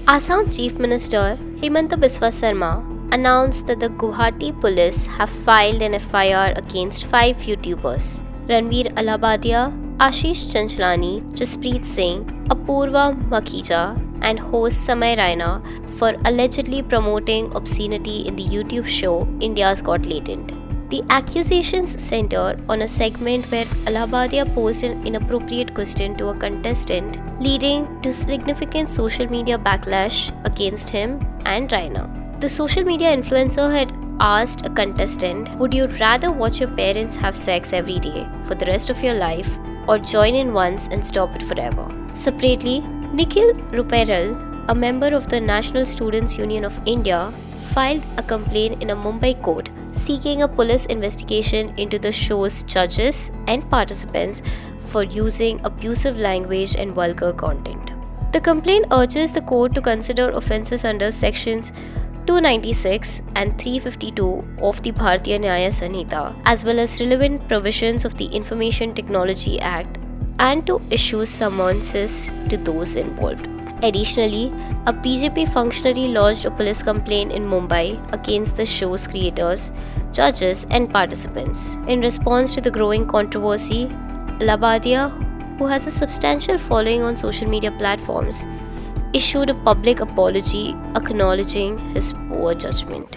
Assam Chief Minister Himanta Biswa Sarma announced that the Guwahati police have filed an FIR against 5 YouTubers: Ranveer Allahbadia, Ashish Chanchlani, Jaspreet Singh, Apurva Makhija, and host Samay Raina for allegedly promoting obscenity in the YouTube show India's Got Latent. The accusations center on a segment where Allahbadia posed an inappropriate question to a contestant, leading to significant social media backlash against him and Raina. The social media influencer had asked a contestant, would you rather watch your parents have sex every day for the rest of your life or join in once and stop it forever? Separately, Nikhil Ruparel, a member of the National Students Union of India, filed a complaint in a Mumbai court seeking a police investigation into the show's judges and participants for using abusive language and vulgar content. The complaint urges the court to consider offences under sections 296 and 352 of the Bharatiya Nyaya Sanhita, as well as relevant provisions of the Information Technology Act, and to issue summonses to those involved. Additionally, a BJP functionary lodged a police complaint in Mumbai against the show's creators, judges, and participants. In response to the growing controversy, Allahbadia, who has a substantial following on social media platforms, issued a public apology acknowledging his poor judgment.